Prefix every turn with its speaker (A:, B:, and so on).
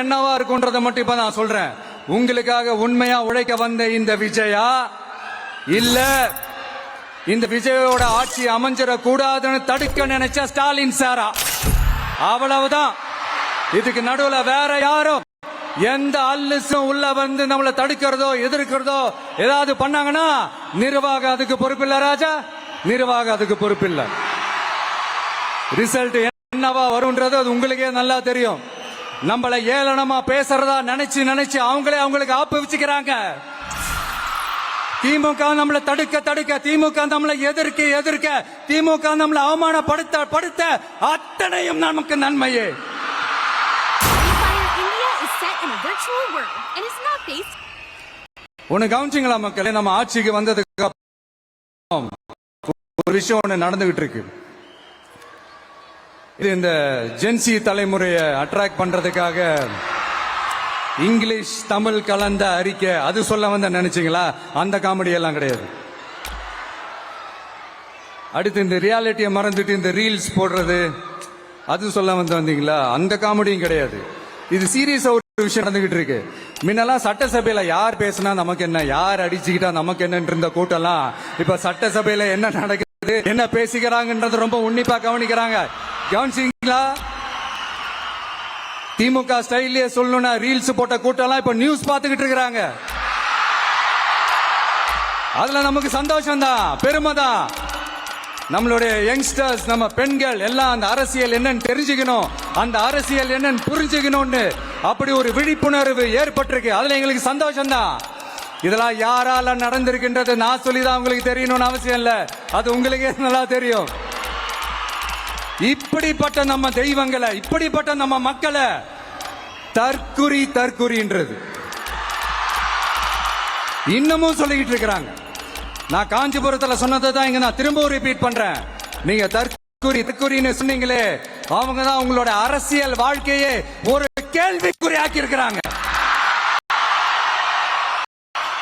A: என்னவா இருக்கும்ன்றத மட்டும் இப்ப நான் சொல்றேன். உங்களுக்காக உண்மையா உழைக்க வந்த இந்த விஜயா இல்ல இந்த விஜயோட ஆட்சி அமைஞ்சிட கூடாதுன்னு தடுக்க நினைச்ச ஸ்டாலின் சாரா, அவ்வளவுதான். இதுக்கு நடுவுல வேற யாரும் எந்த அல்லுசும் உள்ள வந்து நம்மளை தடுக்கிறதோ எதிர்க்கிறதோ ஏதாவது பண்ணாங்கன்னா நிர்வாகம் அதுக்கு பொறுப்பில்லை ராஜா, நிர்வாகம் அதுக்கு பொறுப்பில்லை. ரிசல்ட் என்னவா வரும்ன்றது அது உங்களுக்கே நல்லா தெரியும். நம்மள ஏளனமா பேசுறதா நினைச்சு அவங்களுக்கு ஆப்பு வச்சுக்கிறாங்க. திமுக நம்மளை தடுக்க திமுக நம்மளை எதிர்க்க திமுக நம்மளை அவமானப்படுத்த அத்தனையும் நமக்கு நன்மையே. ஒன்னு கவனிச்சிங்களா மக்களே, நம்ம ஆட்சிக்கு வந்ததுக்கு ஒரு விஷயம் ஒண்ணு நடந்துகிட்டு இருக்கு. இது இந்த ஜென்சி தலைமுறையை அட்ராக்ட் பண்றதுக்காக இங்கிலீஷ் தமிழ் கலந்த அறிக்கை அது சொல்ல வந்த நினைச்சீங்களா? அந்த காமெடி எல்லாம் கிடையாது. அடுத்து இந்த ரியாலிட்டியை மறந்துட்டு இந்த ரீல்ஸ் போடுறது அது சொல்ல வந்தீங்களா? அந்த காமெடியும் கிடையாது. இது சீரியஸா ஒரு விஷயம் நடந்துகிட்டு இருக்கு. முன்னெல்லாம் சட்டசபையில யார் பேசினா நமக்கு என்ன, யார் அடிச்சுக்கிட்டா நமக்கு என்ன இருந்த கூட்டம்லாம் இப்ப சட்டசபையில என்ன நடக்குது, என்ன பேசிக்கிறாங்கன்றது ரொம்ப உன்னிப்பா கவனிக்கிறாங்க. கவனிச்சீங்களா? திமுக ஸ்டைலே சொல்லணும்னா ரீல்ஸ் போட்ட கூட்டம்லாம் இப்ப நியூஸ் பார்த்துக்கிட்டு இருக்கிறாங்க. அதுல நமக்கு சந்தோஷம் தான், பெருமை தான். நம்மளுடைய யங்ஸ்டர்ஸ், நம்ம பெண்கள் எல்லாம் அந்த அரசியல் என்னன்னு தெரிஞ்சுக்கணும், அந்த அரசியல் என்னன்னு புரிஞ்சுக்கணும்னு அப்படி ஒரு விழிப்புணர்வு ஏற்பட்டிருக்கு. அதுல எங்களுக்கு சந்தோஷம் தான். இதெல்லாம் யாரால நடந்திருக்கின்றது நான் சொல்லிதான் உங்களுக்கு தெரியணும்னு அவசியம் இல்ல, அது உங்களுக்கே நல்லா தெரியும். இப்படிப்பட்ட நம்ம தெய்வங்களை, இப்படிப்பட்ட நம்ம மக்களை தற்குறின்றது இன்னமும் சொல்லிக்கிட்டு இருக்கிறாங்க. நான் காஞ்சிபுரத்துல சொன்னதை தான் இங்க நான் திரும்ப ரிப்பீட் பண்றேன். நீங்க தற்குறின்னு சொன்னீங்களே, அவங்க தான் உங்களோட அரசியல் வாழ்க்கையே ஒரு கேள்விக்குறி ஆக்கி இருக்கிறாங்க.